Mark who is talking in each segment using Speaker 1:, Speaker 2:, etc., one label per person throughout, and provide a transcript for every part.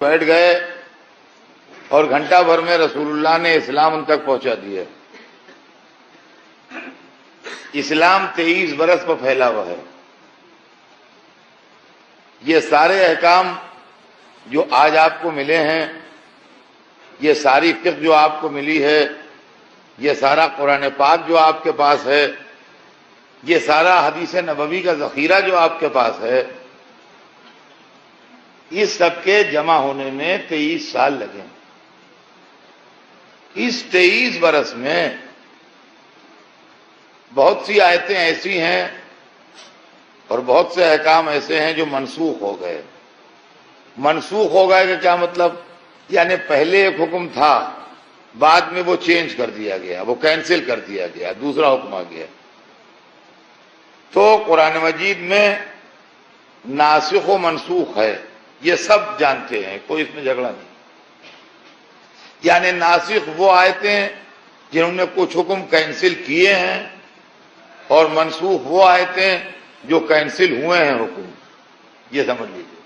Speaker 1: بیٹھ گئے اور گھنٹہ بھر میں رسول اللہ نے اسلام ان تک پہنچا دیا۔ اسلام 23 برس پر پھیلا ہوا ہے۔ یہ سارے احکام جو آج آپ کو ملے ہیں، یہ ساری فقہ جو آپ کو ملی ہے، یہ سارا قرآن پاک جو آپ کے پاس ہے، یہ سارا حدیث نبوی کا ذخیرہ جو آپ کے پاس ہے، اس سب کے جمع ہونے میں 23 سال لگے۔ اس 23 برس میں بہت سی آیتیں ایسی ہیں اور بہت سے احکام ایسے ہیں جو منسوخ ہو گئے۔ منسوخ ہو گئے کہ کیا مطلب؟ یعنی پہلے ایک حکم تھا، بعد میں وہ چینج کر دیا گیا، وہ کینسل کر دیا گیا، دوسرا حکم آ گیا۔ تو قرآن مجید میں ناسخ و منسوخ ہے، یہ سب جانتے ہیں، کوئی اس میں جھگڑا نہیں۔ یعنی ناسخ وہ آیتیں جنہوں نے کچھ حکم کینسل کیے ہیں، اور منسوخ وہ آیتیں جو کینسل ہوئے ہیں حکم، یہ سمجھ لیجیے۔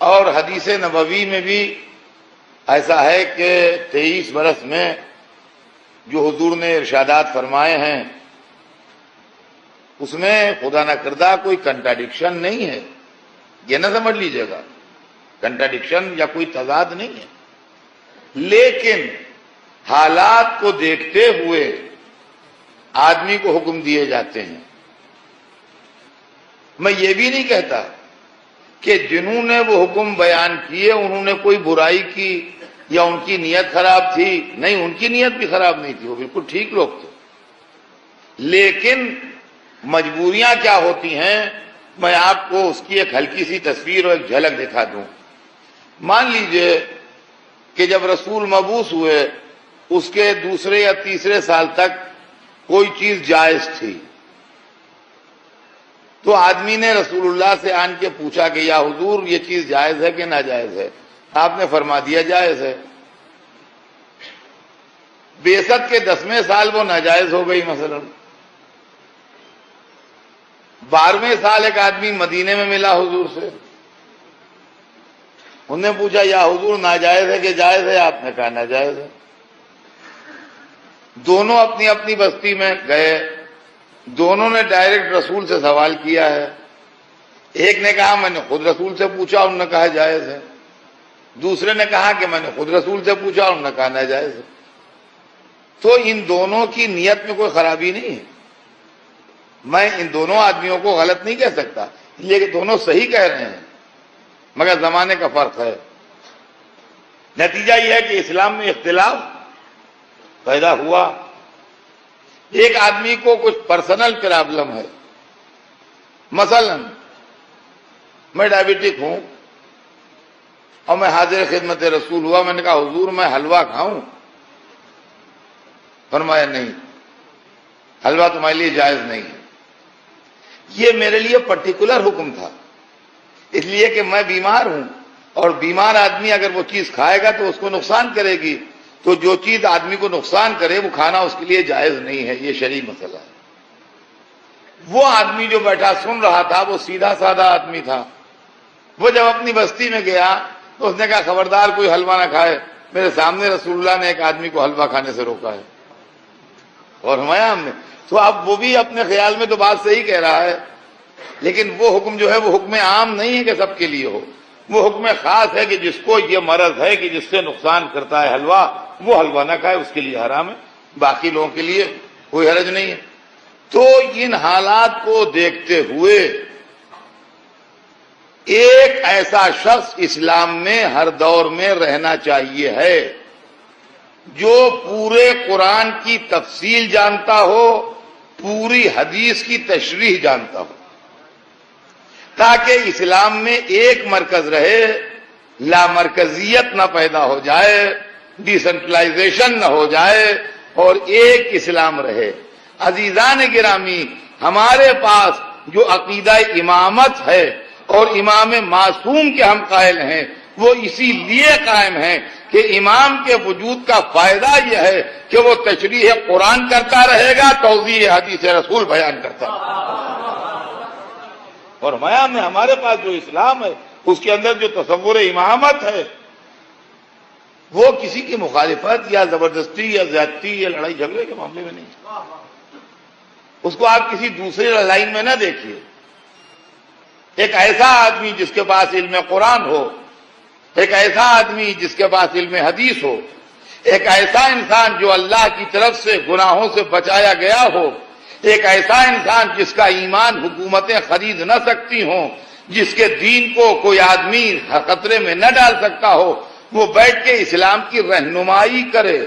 Speaker 1: اور حدیث نبوی میں بھی ایسا ہے کہ 23 برس میں جو حضور نے ارشادات فرمائے ہیں، اس میں خدا نہ کردہ کوئی کنٹراڈکشن نہیں ہے، یہ نہ سمجھ لیجیے گا، کنٹراڈکشن یا کوئی تضاد نہیں ہے، لیکن حالات کو دیکھتے ہوئے آدمی کو حکم دیے جاتے ہیں۔ میں یہ بھی نہیں کہتا کہ جنہوں نے وہ حکم بیان کیے انہوں نے کوئی برائی کی یا ان کی نیت خراب تھی، نہیں، ان کی نیت بھی خراب نہیں تھی، وہ بالکل ٹھیک لوگ تھے، لیکن مجبوریاں کیا ہوتی ہیں، میں آپ کو اس کی ایک ہلکی سی تصویر اور ایک جھلک دکھا دوں۔ مان لیجئے کہ جب رسول مبعوث ہوئے اس کے دوسرے یا تیسرے سال تک کوئی چیز جائز تھی، تو آدمی نے رسول اللہ سے آن کے پوچھا کہ یا حضور یہ چیز جائز ہے کہ ناجائز ہے؟ آپ نے فرما دیا جائز ہے۔ بعثت کے 10ویں سال وہ ناجائز ہو گئی مثلا۔ 12ویں سال ایک آدمی مدینے میں ملا حضور سے، انہوں نے پوچھا یا حضور ناجائز ہے کہ جائز ہے؟ آپ نے کہا ناجائز ہے۔ دونوں اپنی اپنی بستی میں گئے، دونوں نے ڈائریکٹ رسول سے سوال کیا ہے۔ ایک نے کہا میں نے خود رسول سے پوچھا، انہوں نے کہا جائز ہے۔ دوسرے نے کہا کہ میں نے خود رسول سے پوچھا، انہوں نے کہا ناجائز ہے۔ تو ان دونوں کی نیت میں کوئی خرابی نہیں ہے، میں ان دونوں آدمیوں کو غلط نہیں کہہ سکتا، یہ کہ دونوں صحیح کہہ رہے ہیں، مگر زمانے کا فرق ہے۔ نتیجہ یہ ہے کہ اسلام میں اختلاف پیدا ہوا۔ ایک آدمی کو کچھ پرسنل پرابلم ہے، مثلا میں ڈائبٹک ہوں اور میں حاضر خدمت رسول ہوا، میں نے کہا حضور میں حلوہ کھاؤں؟ فرمایا نہیں، حلوہ تمہارے لیے جائز نہیں ہے۔ یہ میرے لیے پرٹیکولر حکم تھا، اس لیے کہ میں بیمار ہوں، اور بیمار آدمی اگر وہ چیز کھائے گا تو اس کو نقصان کرے گی، تو جو چیز آدمی کو نقصان کرے وہ کھانا اس کے لیے جائز نہیں ہے، یہ شرعی مسئلہ ہے۔ وہ آدمی جو بیٹھا سن رہا تھا وہ سیدھا سادہ آدمی تھا، وہ جب اپنی بستی میں گیا تو اس نے کہا خبردار کوئی حلوہ نہ کھائے، میرے سامنے رسول اللہ نے ایک آدمی کو حلوہ کھانے سے روکا ہے، اور ہمایا ہم نے تو اب وہ بھی اپنے خیال میں تو بات صحیح کہہ رہا ہے، لیکن وہ حکم جو ہے وہ حکم عام نہیں ہے کہ سب کے لیے ہو، وہ حکم خاص ہے کہ جس کو یہ مرض ہے کہ جس سے نقصان کرتا ہے حلوہ، وہ حلوہ نہ کھائے، اس کے لیے حرام ہے، باقی لوگوں کے لیے کوئی حرج نہیں ہے۔ تو ان حالات کو دیکھتے ہوئے ایک ایسا شخص اسلام میں ہر دور میں رہنا چاہیے ہے جو پورے قرآن کی تفصیل جانتا ہو، پوری حدیث کی تشریح جانتا ہو، تاکہ اسلام میں ایک مرکز رہے، لامرکزیت نہ پیدا ہو جائے، ڈی سینٹرلائزیشن نہ ہو جائے، اور ایک اسلام رہے۔ عزیزان گرامی، ہمارے پاس جو عقیدہ امامت ہے اور امام معصوم کے ہم قائل ہیں، وہ اسی لیے قائم ہیں کہ امام کے وجود کا فائدہ یہ ہے کہ وہ تشریح قرآن کرتا رہے گا، توضیح حدیث رسول بیان کرتا رہے گا۔ اور میں ہمارے پاس جو اسلام ہے اس کے اندر جو تصور امامت ہے وہ کسی کی مخالفت یا زبردستی یا زیادتی یا لڑائی جھگڑے کے معاملے میں نہیں. اس کو آپ کسی دوسرے لائن میں نہ دیکھیے. ایک ایسا آدمی جس کے پاس علم قرآن ہو، ایک ایسا آدمی جس کے پاس علم حدیث ہو، ایک ایسا انسان جو اللہ کی طرف سے گناہوں سے بچایا گیا ہو، ایک ایسا انسان جس کا ایمان حکومتیں خرید نہ سکتی ہوں، جس کے دین کو کوئی آدمی خطرے میں نہ ڈال سکتا ہو، وہ بیٹھ کے اسلام کی رہنمائی کرے.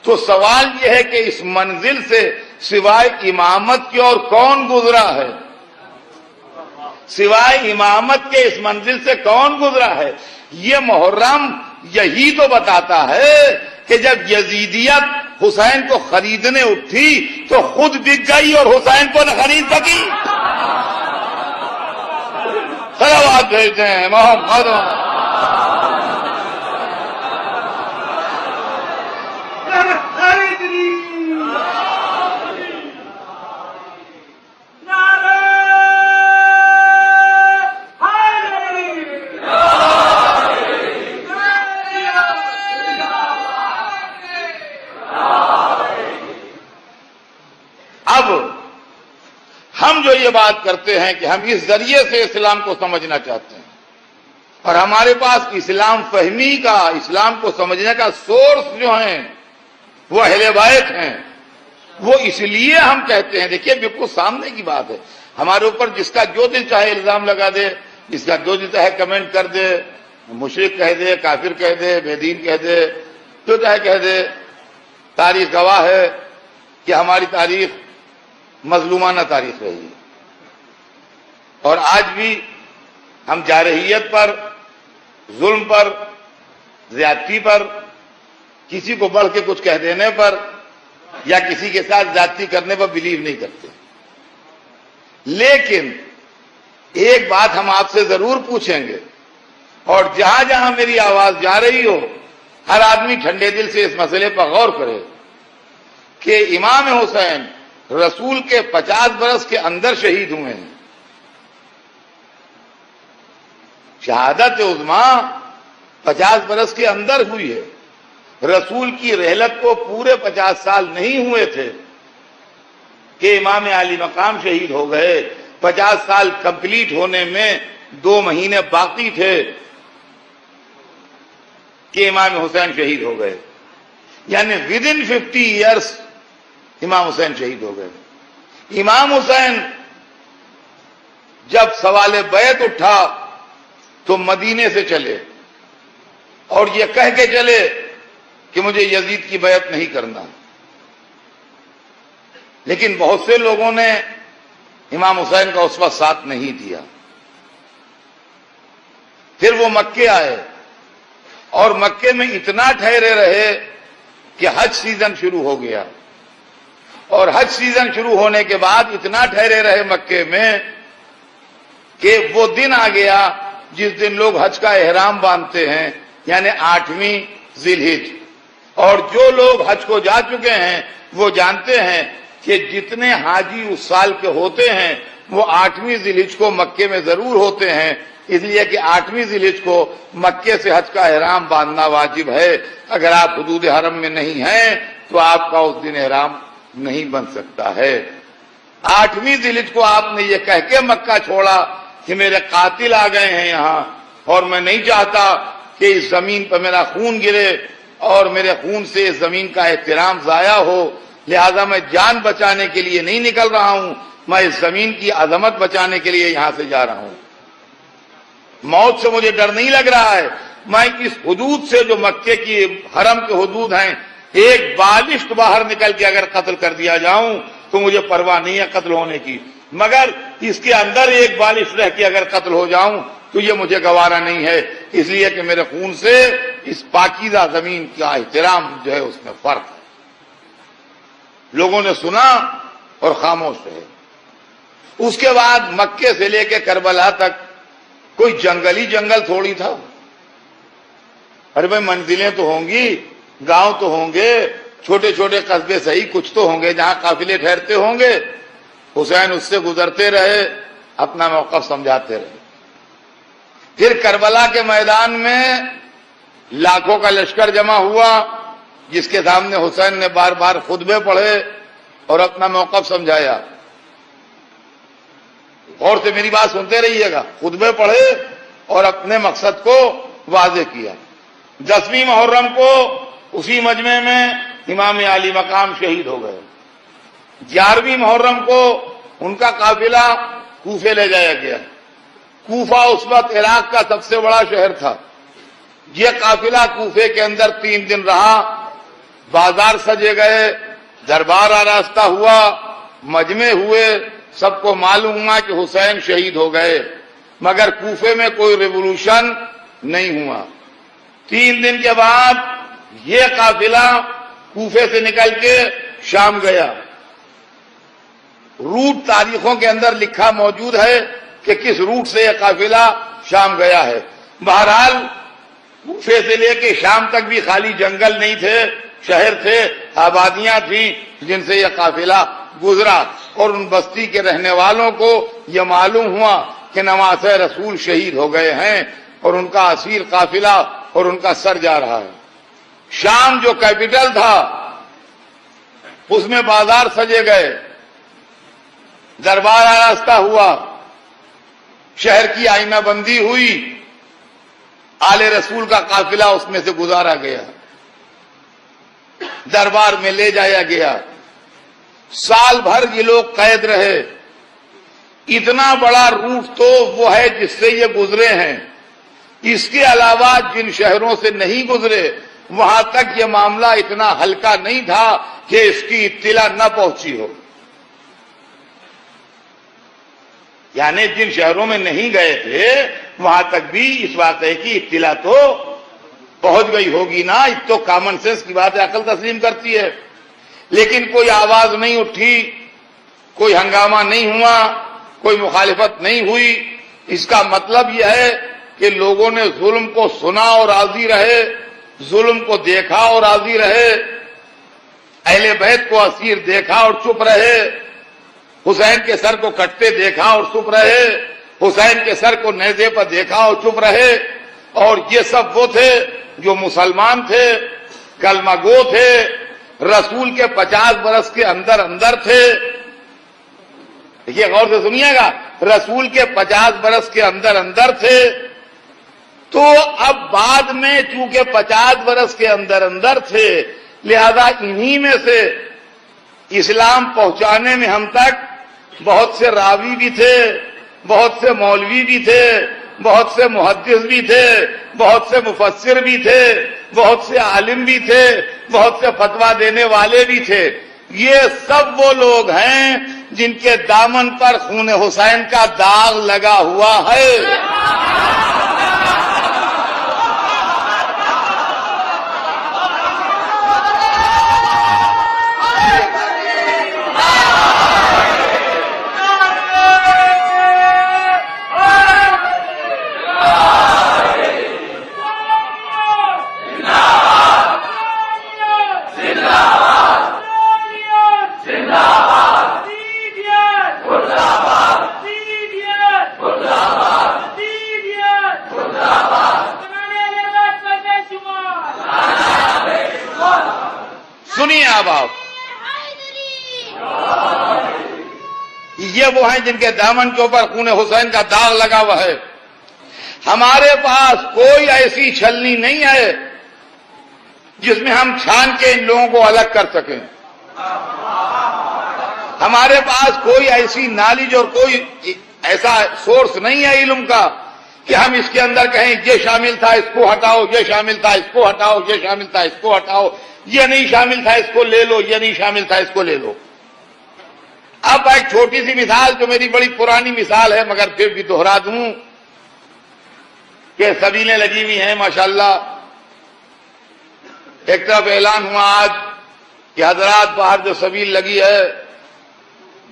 Speaker 1: تو سوال یہ ہے کہ اس منزل سے سوائے امامت کے اور کون گزرا ہے؟ سوائے امامت کے اس منزل سے کون گزرا ہے؟ یہ محرم یہی تو بتاتا ہے کہ جب یزیدیت حسین کو خریدنے اٹھی تو خود بک گئی اور حسین کو نہ خرید سکی. صلوات بھیجتے ہیں محمد. اب ہم جو یہ بات کرتے ہیں کہ ہم اس ذریعے سے اسلام کو سمجھنا چاہتے ہیں اور ہمارے پاس اسلام فہمی کا، اسلام کو سمجھنے کا سورس جو ہیں وہ اہل بیت ہیں، وہ اس لیے ہم کہتے ہیں. دیکھیے بالکل سامنے کی بات ہے. ہمارے اوپر جس کا جو دل چاہے الزام لگا دے، جس کا جو دل چاہے کمنٹ کر دے، مشرک کہہ دے، کافر کہہ دے، بے دین کہہ دے، جو چاہے کہہ دے. تاریخ گواہ ہے کہ ہماری تاریخ مظلومانہ تاریخ رہی ہے اور آج بھی ہم جارحیت پر، ظلم پر، زیادتی پر، کسی کو بڑھ کے کچھ کہہ دینے پر یا کسی کے ساتھ زیادتی کرنے پر بلیو نہیں کرتے. لیکن ایک بات ہم آپ سے ضرور پوچھیں گے اور جہاں جہاں میری آواز جا رہی ہو ہر آدمی ٹھنڈے دل سے اس مسئلے پر غور کرے کہ امام حسین رسول کے 50 برس کے اندر شہید ہوئے ہیں. شہادت عظما 50 برس کے اندر ہوئی ہے. رسول کی رحلت کو پورے 50 سال نہیں ہوئے تھے کہ امام عالی مقام شہید ہو گئے. 50 سال کمپلیٹ ہونے میں 2 مہینے باقی تھے کہ امام حسین شہید ہو گئے. یعنی ودن 50 ایئرس امام حسین شہید ہو گئے. امام حسین جب سوال بیعت اٹھا تو مدینے سے چلے اور یہ کہہ کے چلے کہ مجھے یزید کی بیعت نہیں کرنا. لیکن بہت سے لوگوں نے امام حسین کا اس وقت ساتھ نہیں دیا. پھر وہ مکے آئے اور مکے میں اتنا ٹھہرے رہے کہ حج سیزن شروع ہو گیا اور حج سیزن شروع ہونے کے بعد اتنا ٹھہرے رہے مکے میں کہ وہ دن آ گیا جس دن لوگ حج کا احرام باندھتے ہیں، یعنی 8ویں ذی الحجہ. اور جو لوگ حج کو جا چکے ہیں وہ جانتے ہیں کہ جتنے حاجی اس سال کے ہوتے ہیں وہ 8ویں ذی الحجہ کو مکے میں ضرور ہوتے ہیں، اس لیے کہ 8ویں ذی الحجہ کو مکے سے حج کا احرام باندھنا واجب ہے. اگر آپ حدود حرم میں نہیں ہیں تو آپ کا اس دن احرام نہیں بن سکتا ہے. 8ویں ذی الحجہ کو آپ نے یہ کہہ کے مکہ چھوڑا کہ میرے قاتل آ گئے ہیں یہاں اور میں نہیں چاہتا کہ اس زمین پر میرا خون گرے اور میرے خون سے اس زمین کا احترام ضائع ہو، لہذا میں جان بچانے کے لیے نہیں نکل رہا ہوں، میں اس زمین کی عظمت بچانے کے لیے یہاں سے جا رہا ہوں. موت سے مجھے ڈر نہیں لگ رہا ہے. میں اس حدود سے جو مکے کی حرم کے حدود ہیں ایک بالشت باہر نکل کے اگر قتل کر دیا جاؤں تو مجھے پرواہ نہیں ہے قتل ہونے کی، مگر اس کے اندر ایک بالش رہ کے اگر قتل ہو جاؤں تو یہ مجھے گوارا نہیں ہے، اس لیے کہ میرے خون سے اس پاکیزہ زمین کا احترام جو ہے اس میں فرق ہے. لوگوں نے سنا اور خاموش رہے. اس کے بعد مکے سے لے کے کربلا تک کوئی جنگلی جنگل تھوڑی تھا. ارے بھائی منزلیں تو ہوں گی، گاؤں تو ہوں گے، چھوٹے چھوٹے قصبے صحیح کچھ تو ہوں گے جہاں قافلے ٹھہرتے ہوں گے. حسین اس سے گزرتے رہے، اپنا موقف سمجھاتے رہے. پھر کربلا کے میدان میں لاکھوں کا لشکر جمع ہوا، جس کے سامنے حسین نے بار بار خطبے پڑھے اور اپنا موقف سمجھایا. غور سے میری بات سنتے رہیے گا. خطبے پڑھے اور اپنے مقصد کو واضح کیا. 10ویں محرم کو اسی مجمع میں امام علی مقام شہید ہو گئے. 11ویں محرم کو ان کا قافلہ کوفے لے جایا گیا. کوفہ اس وقت عراق کا سب سے بڑا شہر تھا. یہ قافلہ کوفے کے اندر 3 دن رہا. بازار سجے گئے، دربار آراستہ ہوا، مجمع ہوئے، سب کو معلوم ہوا کہ حسین شہید ہو گئے، مگر کوفے میں کوئی ریولوشن نہیں ہوا. 3 دن کے بعد یہ قافلہ کوفے سے نکل کے شام گیا. روٹ تاریخوں کے اندر لکھا موجود ہے کہ کس روٹ سے یہ قافلہ شام گیا ہے. بہرحال کوفے سے لے کے شام تک بھی خالی جنگل نہیں تھے، شہر تھے، آبادیاں تھیں جن سے یہ قافلہ گزرا، اور ان بستی کے رہنے والوں کو یہ معلوم ہوا کہ نواسہ رسول شہید ہو گئے ہیں اور ان کا اسیر قافلہ اور ان کا سر جا رہا ہے. شام جو کیپٹل تھا اس میں بازار سجے گئے، دربار آراستہ ہوا، شہر کی آئینہ بندی ہوئی، آل رسول کا قافلہ اس میں سے گزارا گیا، دربار میں لے جایا گیا. سال بھر یہ لوگ قید رہے. اتنا بڑا روٹ تو وہ ہے جس سے یہ گزرے ہیں. اس کے علاوہ جن شہروں سے نہیں گزرے وہاں تک یہ معاملہ اتنا ہلکا نہیں تھا کہ اس کی اطلاع نہ پہنچی ہو. یعنی جن شہروں میں نہیں گئے تھے وہاں تک بھی اس واقعے کی اطلاع تو پہنچ گئی ہوگی نا. اس تو کامن سینس کی بات ہے، عقل تسلیم کرتی ہے. لیکن کوئی آواز نہیں اٹھی، کوئی ہنگامہ نہیں ہوا، کوئی مخالفت نہیں ہوئی. اس کا مطلب یہ ہے کہ لوگوں نے ظلم کو سنا اور راضی رہے، ظلم کو دیکھا اور راضی رہے، اہل بیت کو اسیر دیکھا اور چپ رہے، حسین کے سر کو کٹتے دیکھا اور چپ رہے، حسین کے سر کو نیزے پر دیکھا اور چپ رہے. اور یہ سب وہ تھے جو مسلمان تھے، کلمہ گو تھے، رسول کے 50 برس کے اندر اندر تھے. دیکھیے غور سے سنیے گا، رسول کے 50 برس کے اندر اندر تھے. تو اب بعد میں چونکہ 50 برس کے اندر اندر تھے، لہذا انہی میں سے اسلام پہنچانے میں ہم تک بہت سے راوی بھی تھے، بہت سے مولوی بھی تھے، بہت سے محدث بھی تھے، بہت سے مفسر بھی تھے، بہت سے عالم بھی تھے، بہت سے فتویٰ دینے والے بھی تھے. یہ سب وہ لوگ ہیں جن کے دامن پر خون حسین کا داغ لگا ہوا ہے. سنیے اب آپ، یہ وہ ہیں جن کے دامن کے اوپر خون حسین کا داغ لگا ہوا ہے. ہمارے پاس کوئی ایسی چھلنی نہیں ہے جس میں ہم چھان کے ان لوگوں کو الگ کر سکیں. ہمارے پاس کوئی ایسی نالج اور کوئی ایسا سورس نہیں ہے علم کا کہ ہم اس کے اندر کہیں یہ شامل تھا اس کو ہٹاؤ، یہ شامل تھا اس کو ہٹاؤ، یہ شامل تھا اس کو ہٹاؤ، یہ نہیں شامل تھا اس کو لے لو، یہ نہیں شامل تھا اس کو لے لو. اب ایک چھوٹی سی مثال جو میری بڑی پرانی مثال ہے مگر پھر بھی دوہرا دوں کہ سبیلیں لگی ہوئی ہیں ماشاءاللہ. ایک طرف اعلان ہوا آج کہ حضرات باہر جو سبیل لگی ہے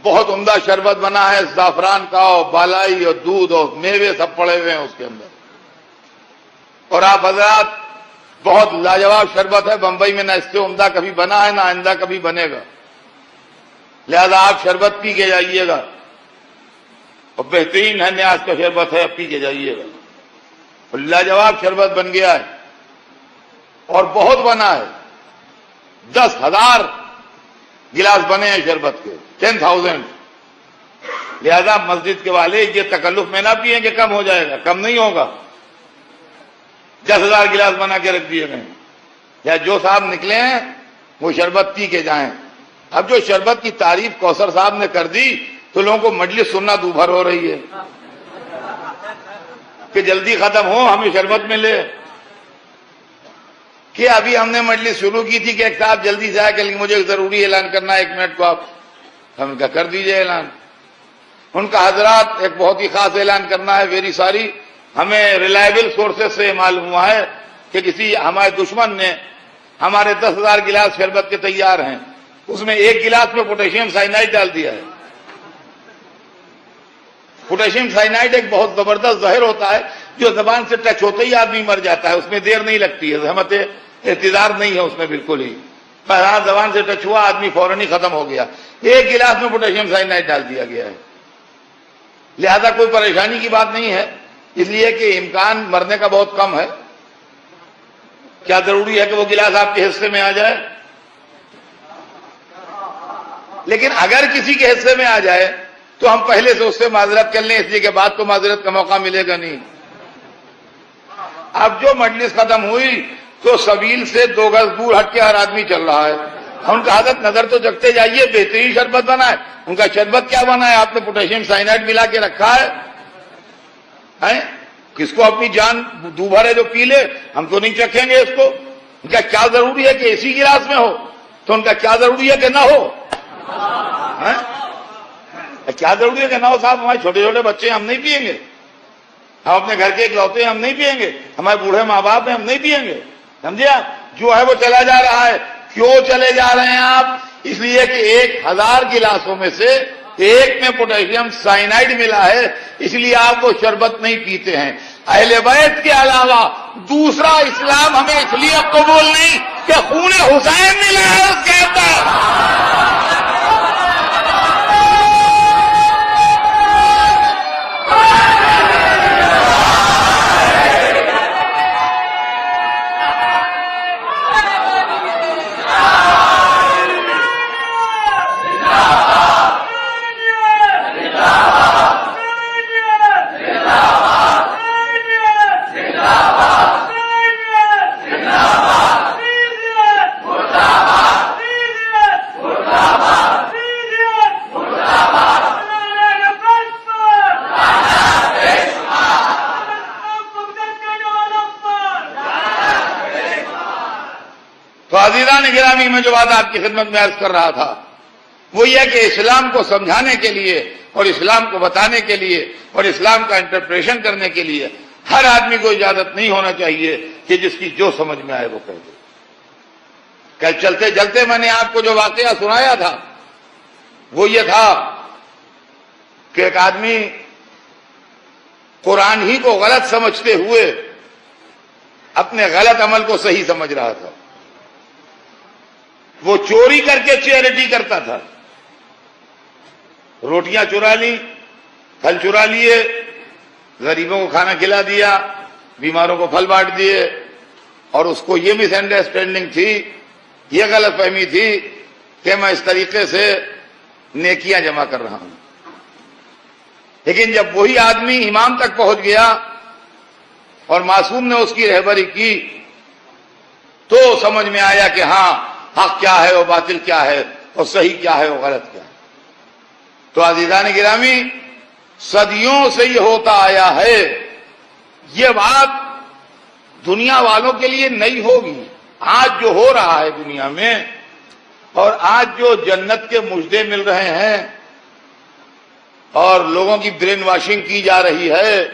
Speaker 1: بہت عمدہ شربت بنا ہے، زعفران کا اور بالائی اور دودھ اور میوے سب پڑے ہوئے ہیں اس کے اندر، اور آپ حضرات بہت لاجواب شربت ہے، بمبئی میں نہ اس سے عمدہ کبھی بنا ہے نہ آئندہ کبھی بنے گا، لہذا آپ شربت پی کے جائیے گا، اور بہترین ہے نیاز کا شربت ہے، پی کے جائیے گا. لاجواب شربت بن گیا ہے اور بہت بنا ہے. 10,000 گلاس بنے ہیں شربت کے, 10,000. لہذا مسجد کے والے یہ تکلف میں نہ پیئیں کہ کم ہو جائے گا, کم نہیں ہوگا. 10,000 گلاس بنا کے رکھ دیے گئے, یا جو صاحب نکلے ہیں وہ شربت پی کے جائیں. اب جو شربت کی تعریف کوثر صاحب نے کر دی تو لوگوں کو مجلس سننا دوبھر ہو رہی ہے کہ جلدی ختم ہو, ہمیں شربت ملے. کہ ابھی ہم نے مجلس شروع کی تھی کہ ایک صاحب جلدی سے آیا کہ مجھے ضروری اعلان کرنا ہے, 1 منٹ کو آپ. ہم کا کر دیجئے اعلان. ان کا حضرات ایک بہت ہی خاص اعلان کرنا ہے, ویری ساری. ہمیں ریلائبل سورسز سے معلوم ہوا ہے کہ کسی ہمارے دشمن نے ہمارے 10,000 گلاس شربت کے تیار ہیں, اس میں 1 گلاس میں پوٹیشیم سائنائڈ ڈال دیا ہے. پوٹیشیم سائنائڈ ایک بہت زبردست زہر ہوتا ہے جو زبان سے ٹچ ہوتے ہی آدمی مر جاتا ہے, اس میں دیر نہیں لگتی ہے, زحمت اعتذار نہیں ہے اس میں بالکل ہی. پہلا زبان سے ٹچ ہوا آدمی فوراً ہی ختم ہو گیا. 1 گلاس میں پوٹیشیم سائنائڈ ڈال دیا گیا ہے. لہذا کوئی پریشانی کی بات نہیں ہے, اس لیے کہ امکان مرنے کا بہت کم ہے. کیا ضروری ہے کہ وہ گلاس آپ کے حصے میں آ جائے؟ لیکن اگر کسی کے حصے میں آ جائے تو ہم پہلے سے اس سے معذرت کر لیں, اس لیے کہ بعد کو معذرت کا موقع ملے گا نہیں. اب جو مجلس ختم ہوئی تو سبیل سے 2 گز دور ہٹ کے ہر آدمی چل رہا ہے. ان کا حضرت نظر تو جگتے جائیے, بہترین شربت بنا ہے. ان کا شربت کیا بنا ہے؟ آپ نے پوٹیشیم سائنائڈ ملا کے رکھا ہے. کس کو اپنی جان دوبھر ہے جو پی لے, ہم تو نہیں چکھیں گے اس کو. ان کا کیا ضروری ہے کہ اسی گلاس میں ہو, تو ان کا کیا ضروری ہے کہ نہ ہو؟ کیا ضروری ہے کہ نہ ہو صاحب؟ ہمارے چھوٹے چھوٹے بچے ہم نہیں پیئیں گے, ہم اپنے گھر کے اکلوتے ہم نہیں پیئیں گے, ہمارے بوڑھے ماں باپ ہیں ہم نہیں پیئیں گے. سمجھے آپ؟ جو ہے وہ چلا جا رہا ہے. کیوں چلے جا رہے ہیں آپ؟ اس لیے کہ 1,000 گلاسوں میں سے 1 میں پوٹیشیم سائنائڈ ملا ہے, اس لیے آپ وہ شربت نہیں پیتے ہیں. اہل بیت کے علاوہ دوسرا اسلام ہمیں اس لیے قبول نہیں کہ خون حسین ملا ہے اس کے اندر. عزیزان گرامی, میں جو بات آپ کی خدمت میں عرض کر رہا تھا وہ یہ کہ اسلام کو سمجھانے کے لیے اور اسلام کو بتانے کے لیے اور اسلام کا انٹرپریشن کرنے کے لیے ہر آدمی کو اجازت نہیں ہونا چاہیے کہ جس کی جو سمجھ میں آئے وہ کہہ دے. کل چلتے چلتے میں نے آپ کو جو واقعہ سنایا تھا وہ یہ تھا کہ ایک آدمی قرآن ہی کو غلط سمجھتے ہوئے اپنے غلط عمل کو صحیح سمجھ رہا تھا. وہ چوری کر کے چیریٹی کرتا تھا. روٹیاں چرا لی, پھل چرا لیے, غریبوں کو کھانا کھلا دیا, بیماروں کو پھل بانٹ دیے, اور اس کو یہ مس انڈرسٹینڈنگ تھی, یہ غلط فہمی تھی کہ میں اس طریقے سے نیکیاں جمع کر رہا ہوں. لیکن جب وہی آدمی امام تک پہنچ گیا اور معصوم نے اس کی رہبری کی تو سمجھ میں آیا کہ ہاں حق کیا ہے اور باطل کیا ہے اور صحیح کیا ہے اور غلط کیا ہے. تو عزیزان گرامی, صدیوں سے یہ ہوتا آیا ہے. یہ بات دنیا والوں کے لیے نہیں ہوگی. آج جو ہو رہا ہے دنیا میں اور آج جو جنت کے مژدے مل رہے ہیں اور لوگوں کی برین واشنگ کی جا رہی ہے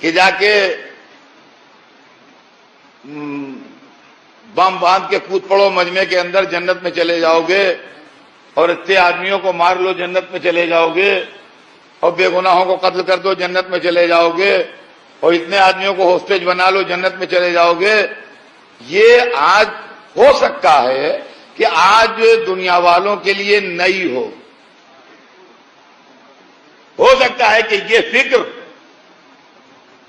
Speaker 1: کہ جا کے بم باندھ کے کود پڑو مجمع کے اندر جنت میں چلے جاؤ گے, اور اتنے آدمیوں کو مار لو جنت میں چلے جاؤ گے, اور بے گناہوں کو قتل کر دو جنت میں چلے جاؤ گے, اور اتنے آدمیوں کو ہوسٹیج بنا لو جنت میں چلے جاؤ گے. یہ آج ہو سکتا ہے کہ آج دنیا والوں کے لیے نئی ہو سکتا ہے کہ یہ فکر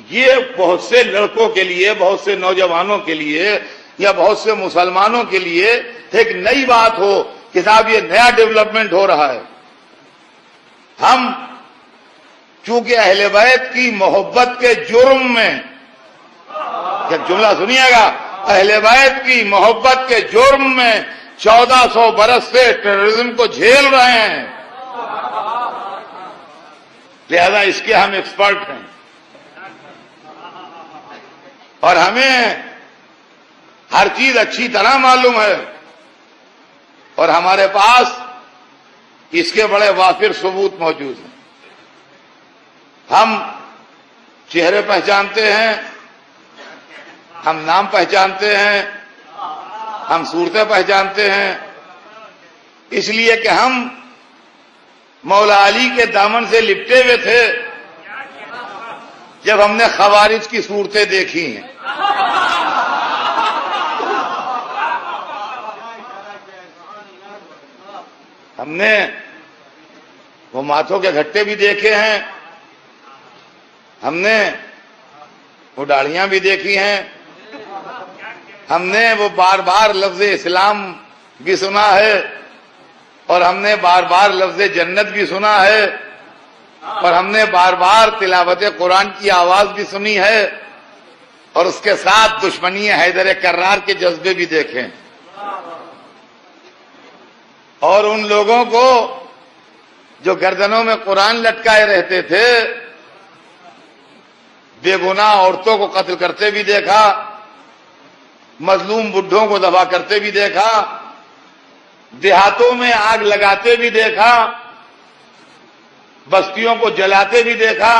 Speaker 1: یہ بہت سے لڑکوں کے لیے، بہت سے نوجوانوں کے لیے یا بہت سے مسلمانوں کے لیے ایک نئی بات ہو کہ صاحب یہ نیا ڈیولپمنٹ ہو رہا ہے. ہم چونکہ اہل بیت کی محبت کے جرم میں، ایک جملہ سنیے گا، اہل بیت کی محبت کے جرم میں 1400 برس سے ٹیررزم کو جھیل رہے ہیں، لہذا اس کے ہم ایکسپرٹ ہیں اور ہمیں ہر چیز اچھی طرح معلوم ہے اور ہمارے پاس اس کے بڑے وافر ثبوت موجود ہیں. ہم چہرے پہچانتے ہیں، ہم نام پہچانتے ہیں، ہم صورتیں پہچانتے ہیں، اس لیے کہ ہم مولا علی کے دامن سے لپٹے ہوئے تھے جب ہم نے خوارج کی صورتیں دیکھی ہیں. ہم نے وہ ماتھوں کے گھٹے بھی دیکھے ہیں، ہم نے وہ داڑھیاں بھی دیکھی ہیں، ہم نے وہ بار بار لفظ اسلام بھی سنا ہے اور ہم نے بار بار لفظ جنت بھی سنا ہے اور ہم نے بار بار تلاوت قرآن کی آواز بھی سنی ہے اور اس کے ساتھ دشمنی حیدر کرار کے جذبے بھی دیکھے. اور ان لوگوں کو جو گردنوں میں قرآن لٹکائے رہتے تھے، بے گناہ عورتوں کو قتل کرتے بھی دیکھا، مظلوم بڈھوں کو ذبح کرتے بھی دیکھا، دیہاتوں میں آگ لگاتے بھی دیکھا، بستیوں کو جلاتے بھی دیکھا،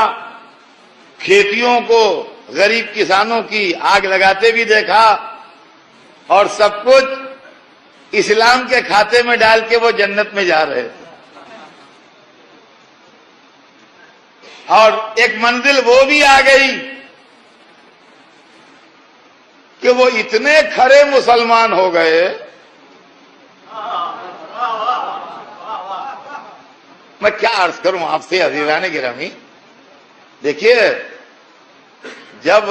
Speaker 1: کھیتیوں کو غریب کسانوں کی آگ لگاتے بھی دیکھا، اور سب کچھ اسلام کے کھاتے میں ڈال کے وہ جنت میں جا رہے تھے. اور ایک منزل وہ بھی آ گئی کہ وہ اتنے کھڑے مسلمان ہو گئے. میں کیا عرض کروں آپ سے عزیزان گرامی، دیکھیے جب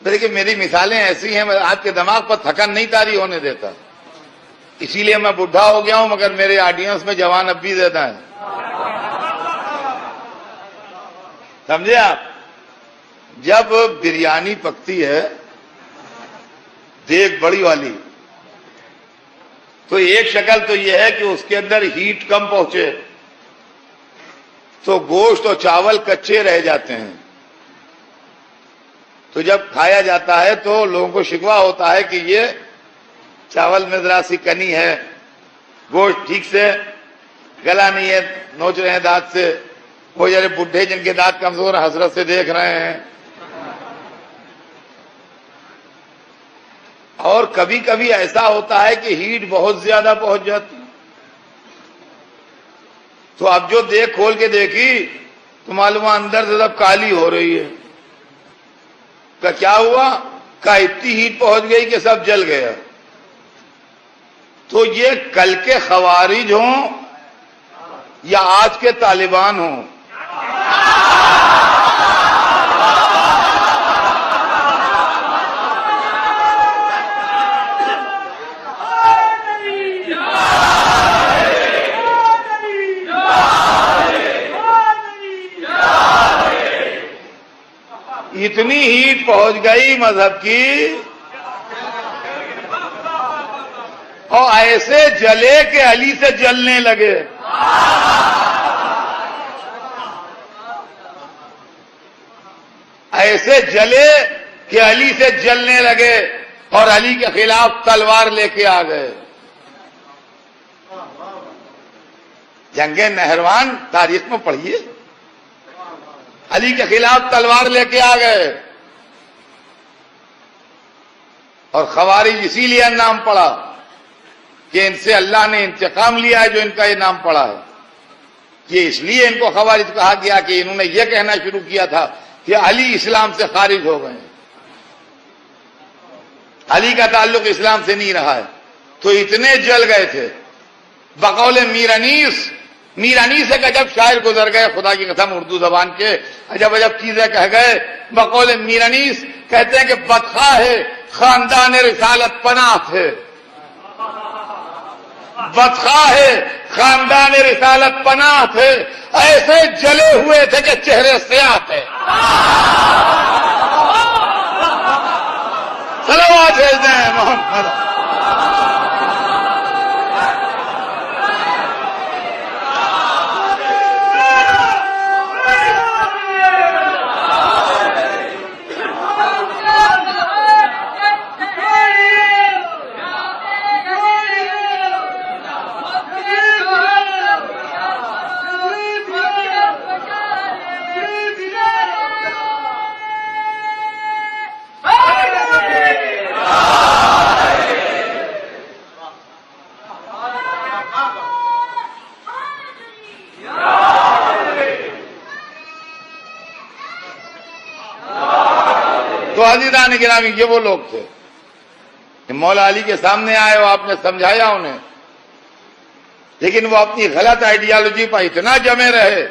Speaker 1: دیکھیے میری مثالیں ایسی ہیں، میں آپ کے دماغ پر تھکن نہیں طاری ہونے دیتا، اسی لیے میں بڈھا ہو گیا ہوں، مگر میرے آڈینس میں جوان اب بھی زیادہ ہیں. سمجھے آپ؟ جب بریانی پکتی ہے دیگ بڑی والی تو ایک شکل تو یہ ہے کہ اس کے اندر ہیٹ کم پہنچے تو گوشت اور چاول کچے رہ جاتے ہیں. تو جب کھایا جاتا ہے تو لوگوں کو شکوہ ہوتا ہے کہ یہ چاول میں ذرا سی کنی ہے، گوشت ٹھیک سے گلا نہیں ہے، نوچ رہے ہیں دانت سے. وہ ذرا بڈھے جن کے دانت کمزور حسرت سے دیکھ رہے ہیں. اور کبھی کبھی ایسا ہوتا ہے کہ ہیٹ بہت زیادہ پہنچ جاتی، تو اب جو دیکھ کھول کے دیکھی تو معلوم اندر سے سب کالی ہو رہی ہے. کہ کیا ہوا؟ کہ اتنی ہیٹ پہنچ گئی کہ سب جل گیا. تو یہ کل کے خوارج ہوں یا آج کے طالبان ہوں، اتنی ہیٹ پہنچ گئی مذہب کی اور ایسے جلے کہ علی سے جلنے لگے. ایسے جلے کہ علی سے جلنے لگے اور علی کے خلاف تلوار لے کے آ گئے. جنگ نہروان تاریخ میں پڑھیے، علی کے خلاف تلوار لے کے آ گئے اور خوارج اسی لیے نام پڑا کہ ان سے اللہ نے انتقام لیا ہے جو ان کا یہ نام پڑا ہے. یہ اس لیے ان کو خوارج کہا گیا کہ انہوں نے یہ کہنا شروع کیا تھا کہ علی اسلام سے خارج ہو گئے، علی کا تعلق اسلام سے نہیں رہا ہے. تو اتنے جل گئے تھے. بقول میر انیس میر انیس ایک عجب شاعر گزر گئے، خدا کی قسم اردو زبان کے عجب عجب چیزیں کہہ گئے. بقول میر انیس کہتے ہیں کہ بدخواہ ہے خاندان رسالت پناہ تھے، بدخواہ ہے خاندان رسالت پناہ تھے، ایسے جلے ہوئے تھے کہ چہرے سیاہ تھے. صلوات بھیج دیں محمد. تو عزیزان گرامی یہ وہ لوگ تھے کہ مولا علی کے سامنے آئے اور آپ نے سمجھایا انہیں، لیکن وہ اپنی غلط آئیڈیالوجی پر اتنا جمے رہے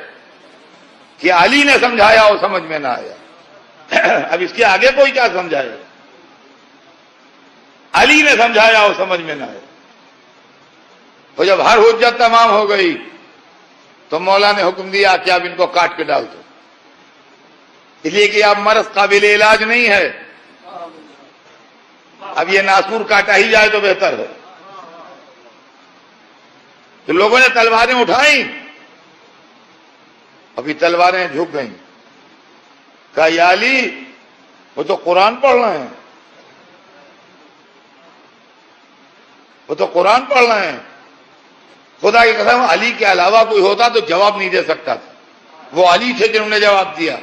Speaker 1: کہ علی نے سمجھایا اور سمجھ میں نہ آیا. اب اس کے آگے کوئی کیا سمجھائے؟ علی نے سمجھایا اور سمجھ میں نہ آیا. وہ جب ہر حجت تمام ہو گئی تو مولا نے حکم دیا کہ اب ان کو کاٹ کے ڈال دو، اس لیے کہ اب مرض قابل علاج نہیں ہے، اب یہ ناسور کاٹا ہی جائے تو بہتر ہے. تو لوگوں نے تلواریں اٹھائیں، ابھی تلواریں جھک گئیں. کہا یا علی وہ تو قرآن پڑھ رہے ہیں، وہ تو قرآن پڑھ رہے ہیں. خدا کی قسم علی کے علاوہ کوئی ہوتا تو جواب نہیں دے سکتا تھا، وہ علی تھے جنہوں نے جواب دیا.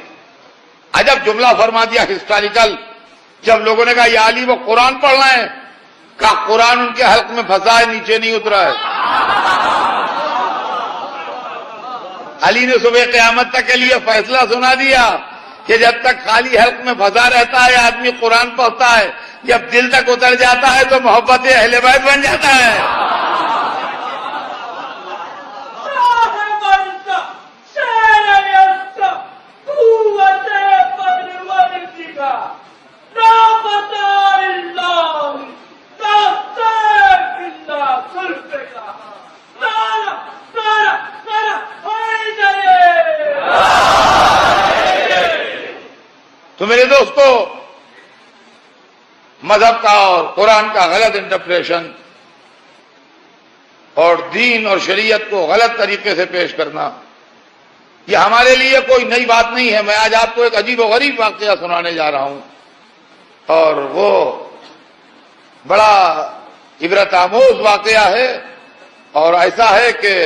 Speaker 1: عجب جملہ فرما دیا ہسٹوریکل. جب لوگوں نے کہا یا علی وہ قرآن پڑھ رہے ہیں، کہا قرآن ان کے حلق میں پھنسا ہے، نیچے نہیں اترا ہے. علی نے صبح قیامت تک کے لیے فیصلہ سنا دیا کہ جب تک خالی حلق میں پھنسا رہتا ہے آدمی قرآن پڑھتا ہے، جب دل تک اتر جاتا ہے تو محبت اہل بیت بن جاتا ہے. تو میرے دوستو، مذہب کا اور قرآن کا غلط انٹرپریشن اور دین اور شریعت کو غلط طریقے سے پیش کرنا یہ ہمارے لیے کوئی نئی بات نہیں ہے. میں آج آپ کو ایک عجیب و غریب واقعہ سنانے جا رہا ہوں اور وہ بڑا عبرت آموز واقعہ ہے اور ایسا ہے کہ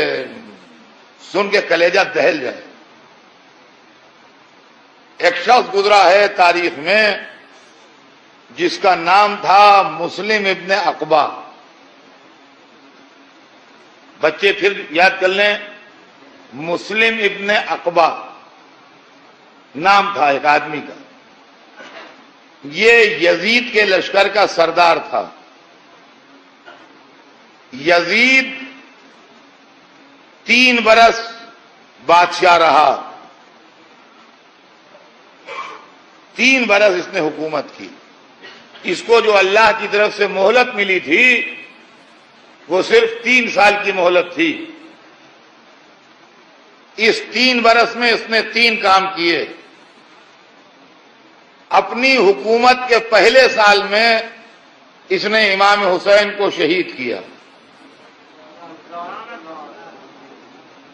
Speaker 1: سن کے کلیجہ دہل جائے. ایک شخص گزرا ہے تاریخ میں جس کا نام تھا مسلم ابن عقبہ. بچے پھر یاد کر لیں، مسلم ابن عقبہ نام تھا ایک آدمی کا. یہ یزید کے لشکر کا سردار تھا. یزید 3 برس بادشاہ رہا، 3 برس اس نے حکومت کی. اس کو جو اللہ کی طرف سے مہلت ملی تھی وہ صرف 3 سال کی مہلت تھی. اس 3 برس میں اس نے 3 کام کیے. اپنی حکومت کے پہلے سال میں اس نے امام حسین کو شہید کیا.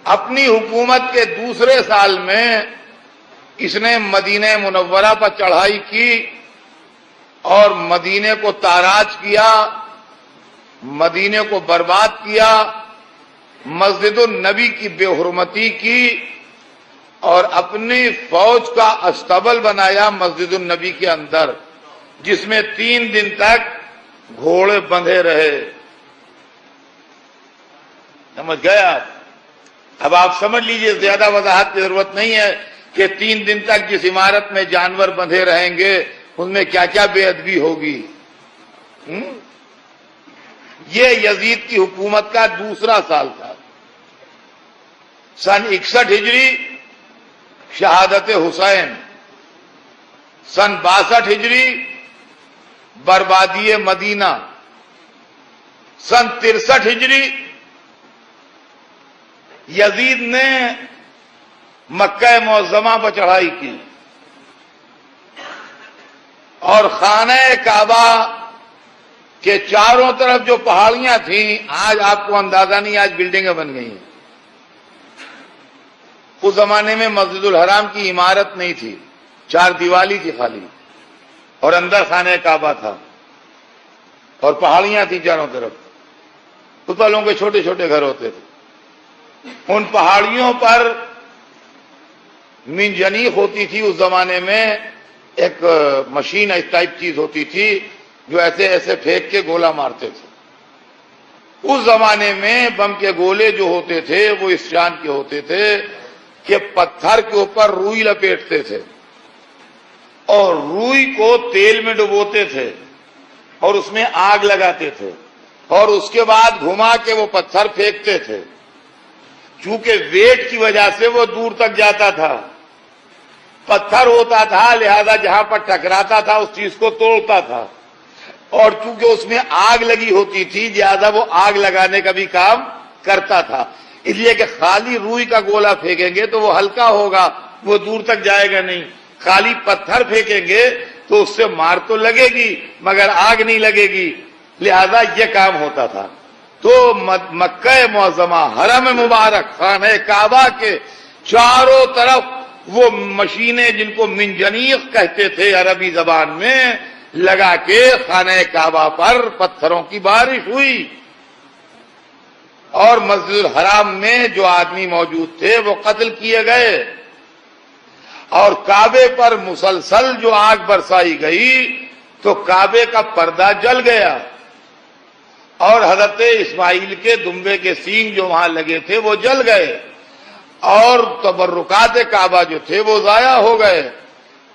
Speaker 1: اپنی حکومت کے دوسرے سال میں اس نے مدینہ منورہ پر چڑھائی کی اور مدینے کو تاراج کیا، مدینے کو برباد کیا، مسجد النبی کی بے حرمتی کی اور اپنی فوج کا استبل بنایا مسجد النبی کے اندر، جس میں 3 دن تک گھوڑے بندھے رہے. سمجھ گئے آپ؟ اب آپ سمجھ لیجئے، زیادہ وضاحت کی ضرورت نہیں ہے کہ 3 دن تک جس عمارت میں جانور بندھے رہیں گے ان میں کیا کیا بے ادبی ہوگی. یہ یزید کی حکومت کا دوسرا سال تھا. سن 61 ہجری شہادت حسین، سن 62 ہجری بربادی مدینہ، سن 63 ہجری یزید نے مکہ معظمہ پر چڑھائی کی اور خانہ کعبہ کے چاروں طرف جو پہاڑیاں تھیں، آج آپ کو اندازہ نہیں، آج بلڈنگیں بن گئی ہیں۔ اس زمانے میں مسجد الحرام کی عمارت نہیں تھی، 4 دیوالی تھی خالی، اور اندر خانہ کعبہ تھا اور پہاڑیاں تھیں چاروں طرف۔ اس پر لوگوں کے چھوٹے چھوٹے گھر ہوتے تھے۔ ان پہاڑیوں پر منجنیق ہوتی تھی اس زمانے میں، ایک مشین اس ٹائپ چیز ہوتی تھی جو ایسے ایسے پھینک کے گولہ مارتے تھے۔ اس زمانے میں بم کے گولے جو ہوتے تھے وہ اس شان کے ہوتے تھے کہ پتھر کے اوپر روئی لپیٹتے تھے اور روئی کو تیل میں ڈبوتے تھے اور اس میں آگ لگاتے تھے اور اس کے بعد گھما کے وہ پتھر پھینکتے تھے۔ چونکہ ویٹ کی وجہ سے وہ دور تک جاتا تھا، پتھر ہوتا تھا، لہذا جہاں پر ٹکراتا تھا اس چیز کو توڑتا تھا، اور چونکہ اس میں آگ لگی ہوتی تھی لہذا وہ آگ لگانے کا بھی کام کرتا تھا۔ اس لیے کہ خالی روئی کا گولہ پھینکیں گے تو وہ ہلکا ہوگا، وہ دور تک جائے گا نہیں، خالی پتھر پھینکیں گے تو اس سے مار تو لگے گی مگر آگ نہیں لگے گی، لہذا یہ کام ہوتا تھا۔ تو مکہ معظمہ، حرم مبارک، خانہ کعبہ کے چاروں طرف وہ مشینیں جن کو منجنیق کہتے تھے عربی زبان میں، لگا کے خانہ کعبہ پر پتھروں کی بارش ہوئی، اور مسجد الحرام میں جو آدمی موجود تھے وہ قتل کیے گئے، اور کعبے پر مسلسل جو آگ برسائی گئی تو کعبے کا پردہ جل گیا، اور حضرت اسماعیل کے دمبے کے سینگ جو وہاں لگے تھے وہ جل گئے، اور تبرکات کعبہ جو تھے وہ ضائع ہو گئے،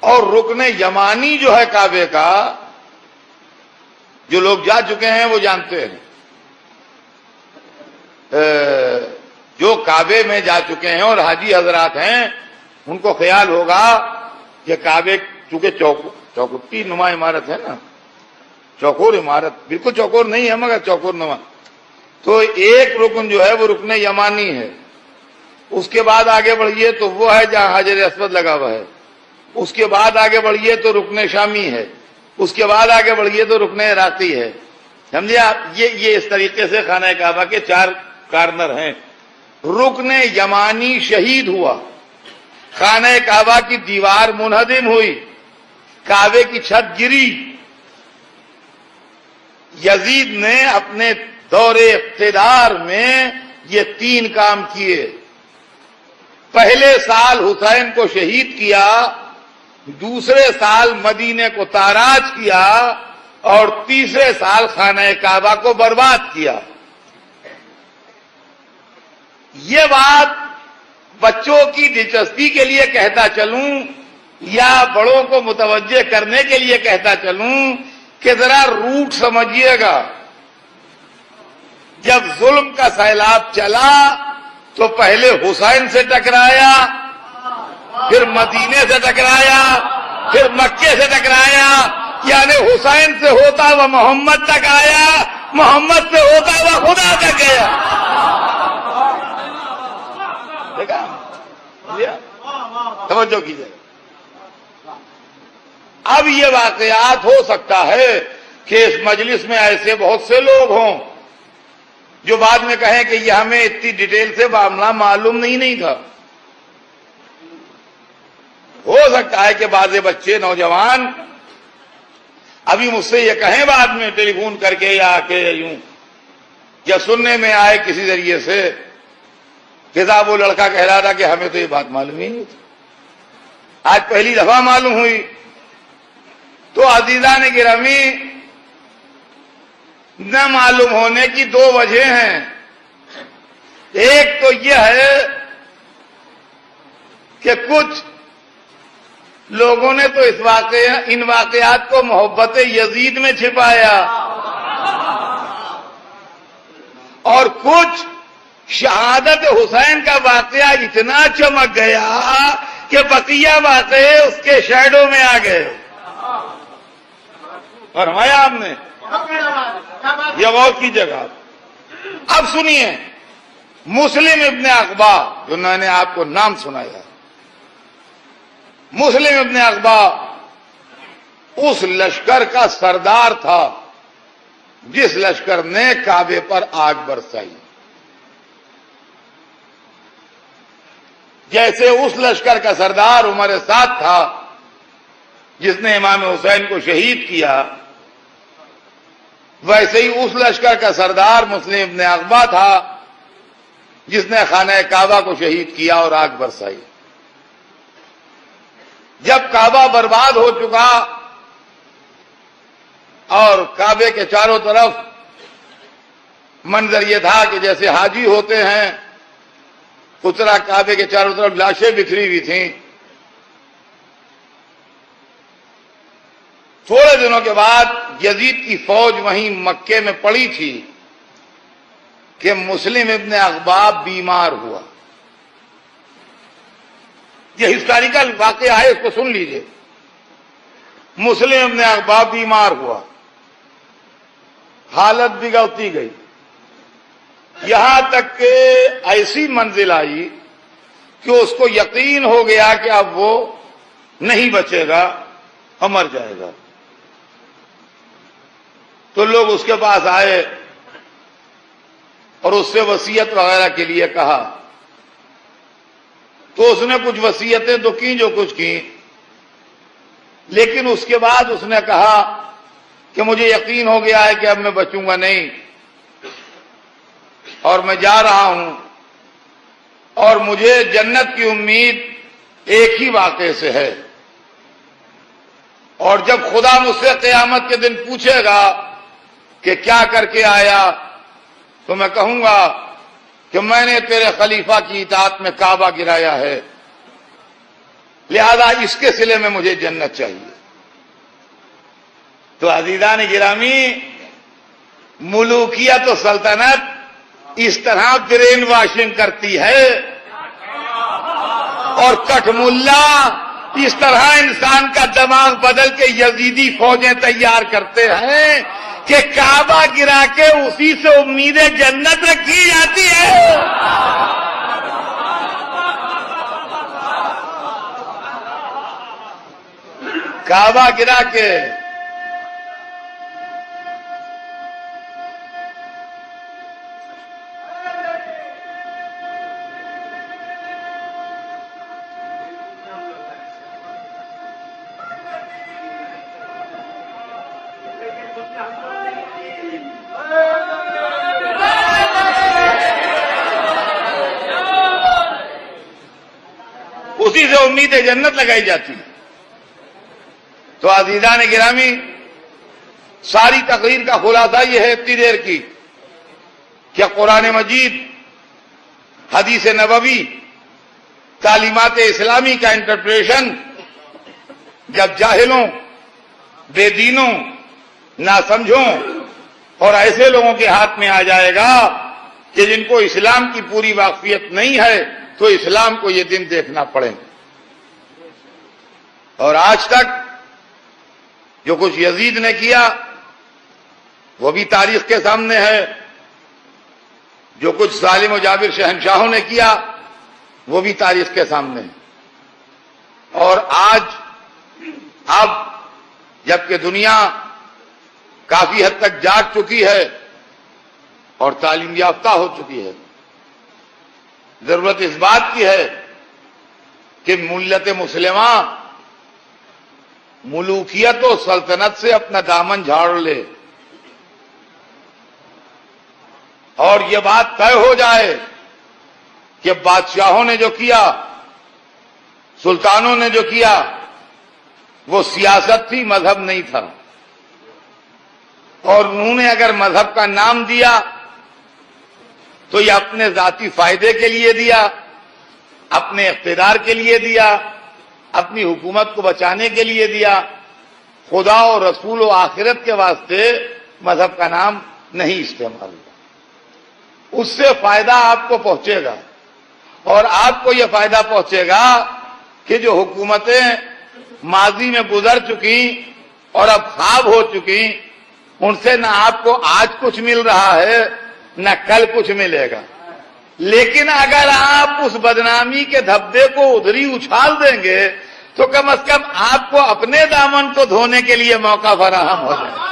Speaker 1: اور رکن یمانی جو ہے کعبے کا، جو لوگ جا چکے ہیں وہ جانتے ہیں، جو کعبے میں جا چکے ہیں اور حاجی حضرات ہیں ان کو خیال ہوگا کہ کعبے چونکہ چوکٹی نما عمارت ہے نا، چوکور عمارت، بالکل چوکور نہیں ہے مگر چوکور نما، تو ایک رکن جو ہے وہ رکن یمانی ہے، اس کے بعد آگے بڑھیے تو وہ ہے جہاں حجر اسود لگا ہوا ہے، اس کے بعد آگے بڑھیے تو رکن شامی ہے، اس کے بعد آگے بڑھیے تو رکن عراقی ہے، سمجھے آپ؟ یہ اس طریقے سے خانہ کعبہ کے 4 کارنر ہیں۔ رکن یمانی شہید ہوا، خانہ کعبہ کی دیوار منہدم ہوئی، کعبے کی چھت گری۔ یزید نے اپنے دور اقتدار میں یہ 3 کام کیے۔ پہلے سال حسین کو شہید کیا، دوسرے سال مدینے کو تاراج کیا، اور تیسرے سال خانہ کعبہ کو برباد کیا۔ یہ بات بچوں کی دلچسپی کے لیے کہتا چلوں یا بڑوں کو متوجہ کرنے کے لیے کہتا چلوں کہ ذرا روٹ سمجھیے گا۔ جب ظلم کا سیلاب چلا تو پہلے حسین سے ٹکرایا، پھر مدینے سے ٹکرایا، پھر مکے سے ٹکرایا، یعنی حسین سے ہوتا ہوا محمد تک آیا، محمد سے ہوتا ہوا خدا تک گیا۔ دیکھا؟ توجہ کیجیے۔ اب یہ واقعات ہو سکتا ہے کہ اس مجلس میں ایسے بہت سے لوگ ہوں جو بعد میں کہیں کہ یہ ہمیں اتنی ڈیٹیل سے معاملہ معلوم نہیں تھا۔ ہو سکتا ہے کہ بعض بچے نوجوان ابھی مجھ سے یہ کہیں بعد میں ٹیلی فون کر کے یا آ کے یوں یا سننے میں آئے کسی ذریعے سے کہ صاحب وہ لڑکا کہہ رہا تھا کہ ہمیں تو یہ بات معلوم ہی نہیں تھی، آج پہلی دفعہ معلوم ہوئی۔ تو عزیزان گرامی، نہ معلوم ہونے کی 2 وجہ ہیں۔ ایک تو یہ ہے کہ کچھ لوگوں نے تو ان واقعات کو محبت یزید میں چھپایا، اور کچھ شہادت حسین کا واقعہ اتنا چمک گیا کہ بقیہ واقعے اس کے شیڈو میں آ گئے. فرمایا آپ نے یہ غور کی جگہ. اب سنیے مسلم ابن عقبہ جو میں نے آپ کو نام سنایا، مسلم ابن عقبہ اس لشکر کا سردار تھا جس لشکر نے کعبے پر آگ برسائی. جیسے اس لشکر کا سردار عمر سعد تھا جس نے امام حسین کو شہید کیا، ویسے ہی اس لشکر کا سردار مسلم ابن عقبہ تھا جس نے خانہ کعبہ کو شہید کیا اور آگ برسائی. جب کعبہ برباد ہو چکا اور کعبے کے چاروں طرف منظر یہ تھا کہ جیسے حاجی ہوتے ہیں، اترا کعبے کے چاروں طرف لاشیں بکھری ہوئی تھیں. تھوڑے دنوں کے بعد یزید کی فوج وہیں مکے میں پڑی تھی کہ مسلم ابن عقبہ بیمار ہوا. یہ ہسٹوریکل واقعہ ہے، اس کو سن لیجئے. مسلم ابن عقبہ بیمار ہوا، حالت بگڑتی گئی، یہاں تک کہ ایسی منزل آئی کہ اس کو یقین ہو گیا کہ اب وہ نہیں بچے گا اور مر جائے گا. تو لوگ اس کے پاس آئے اور اس سے وصیت وغیرہ کے لیے کہا. تو اس نے کچھ وصیتیں تو کی جو کچھ کی، لیکن اس کے بعد اس نے کہا کہ مجھے یقین ہو گیا ہے کہ اب میں بچوں گا نہیں اور میں جا رہا ہوں، اور مجھے جنت کی امید ایک ہی واقعے سے ہے، اور جب خدا مجھ سے قیامت کے دن پوچھے گا کہ کیا کر کے آیا، تو میں کہوں گا کہ میں نے تیرے خلیفہ کی اطاعت میں کعبہ گرایا ہے، لہذا اس کے صلے میں مجھے جنت چاہیے. تو عزیزان گرامی، ملوکیت و سلطنت اس طرح برین واشنگ کرتی ہے اور کٹ ملا اس طرح انسان کا دماغ بدل کے یزیدی فوجیں تیار کرتے ہیں کہ کعبہ گرا کے اسی سے امید جنت رکھی جاتی ہے. کعبہ گرا کے اسی سے امید جنت لگائی جاتی ہے. تو عزیزان گرامی، ساری تقریر کا خلاصہ یہ ہے اتنی دیر کی کہ قرآن مجید، حدیث نبوی، تعلیمات اسلامی کا انٹرپریشن جب جاہلوں، بے دینوں، ناسمجھوں اور ایسے لوگوں کے ہاتھ میں آ جائے گا کہ جن کو اسلام کی پوری واقفیت نہیں ہے، تو اسلام کو یہ دن دیکھنا پڑے. اور آج تک جو کچھ یزید نے کیا وہ بھی تاریخ کے سامنے ہے، جو کچھ ظالم و جابر شہنشاہوں نے کیا وہ بھی تاریخ کے سامنے ہے. اور آج اب جبکہ دنیا کافی حد تک جاگ چکی ہے اور تعلیم یافتہ ہو چکی ہے، ضرورت اس بات کی ہے کہ ملت مسلمہ ملوکیت و سلطنت سے اپنا دامن جھاڑ لے اور یہ بات طے ہو جائے کہ بادشاہوں نے جو کیا، سلطانوں نے جو کیا، وہ سیاست تھی، مذہب نہیں تھا. اور انہوں نے اگر مذہب کا نام دیا تو یہ اپنے ذاتی فائدے کے لیے دیا، اپنے اقتدار کے لیے دیا، اپنی حکومت کو بچانے کے لیے دیا. خدا اور رسول و آخرت کے واسطے مذہب کا نام نہیں استعمال ہوا. اس سے فائدہ آپ کو پہنچے گا، اور آپ کو یہ فائدہ پہنچے گا کہ جو حکومتیں ماضی میں گزر چکی اور اب خواب ہو چکی، ان سے نہ آپ کو آج کچھ مل رہا ہے نہ کل کچھ ملے گا، لیکن اگر آپ اس بدنامی کے دھبے کو ادھری اچھال دیں گے تو کم از کم آپ کو اپنے دامن کو دھونے کے لیے موقع فراہم ہو جائے۔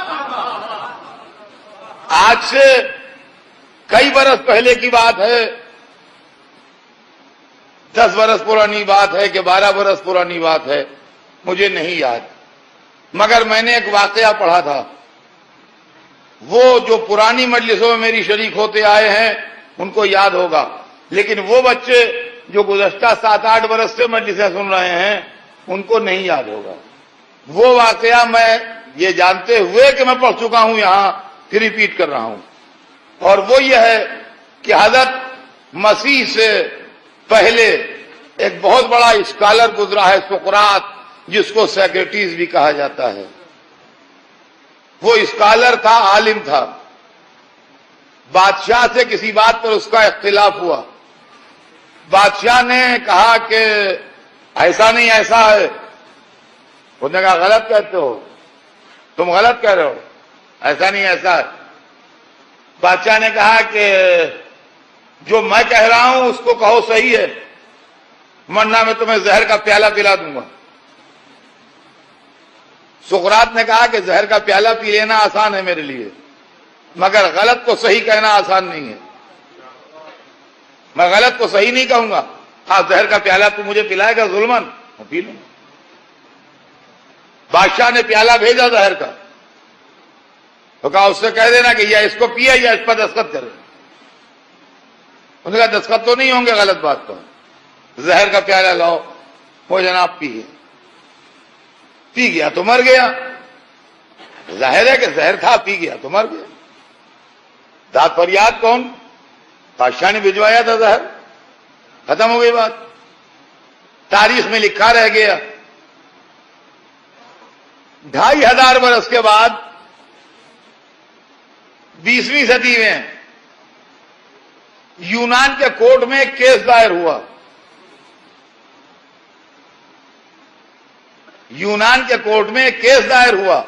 Speaker 1: آج سے کئی برس پہلے کی بات ہے، 10 برس پرانی بات ہے کہ 12 برس پرانی بات ہے، مجھے نہیں یاد، مگر میں نے ایک واقعہ پڑھا تھا۔ وہ جو پرانی مجلسوں میں میری شریک ہوتے آئے ہیں ان کو یاد ہوگا، لیکن وہ بچے جو گزشتہ 7-8 برس سے مجلسیں سن رہے ہیں ان کو نہیں یاد ہوگا۔ وہ واقعہ میں یہ جانتے ہوئے کہ میں پڑھ چکا ہوں یہاں پھر ریپیٹ کر رہا ہوں، اور وہ یہ ہے کہ حضرت مسیح سے پہلے ایک بہت بڑا اسکالر گزرا ہے سقراط، جس کو سیکریٹیز بھی کہا جاتا ہے۔ وہ اسکالر تھا، عالم تھا، بادشاہ سے کسی بات پر اس کا اختلاف ہوا۔ بادشاہ نے کہا کہ ایسا نہیں ایسا ہے، اس نے کہا غلط کہتے ہو، تم غلط کہہ رہے ہو، ایسا نہیں ایسا ہے۔ بادشاہ نے کہا کہ جو میں کہہ رہا ہوں اس کو کہو صحیح ہے، ورنہ میں تمہیں زہر کا پیالہ پلا دوں گا۔ سقراط نے کہا کہ زہر کا پیالہ پی لینا آسان ہے میرے لیے، مگر غلط کو صحیح کہنا آسان نہیں ہے۔ میں غلط کو صحیح نہیں کہوں گا، ہاں زہر کا پیالہ تو مجھے پلائے گا ظلمن، میں پی لوں گا۔ بادشاہ نے پیالہ بھیجا زہر کا، تو کہا اس سے کہہ دینا کہ یا اس کو پیے یا اس پر دستخط کرے۔ انہوں نے کہا دستخط تو نہیں ہوں گے غلط بات پر، زہر کا پیالہ لاؤ، وہ جناب پیے، پی گیا تو مر گیا، ظاہر ہے کہ زہر تھا، پی گیا تو مر گیا۔ داد فریاد کون؟ بادشاہ نے بھجوایا تھا زہر، ختم ہو گئی بات، تاریخ میں لکھا رہ گیا۔ 2500 برس کے بعد 20ویں صدی میں یونان کے کورٹ میں ایک کیس دائر ہوا۔ یونان کے کورٹ میں ایک کیس دائر ہوا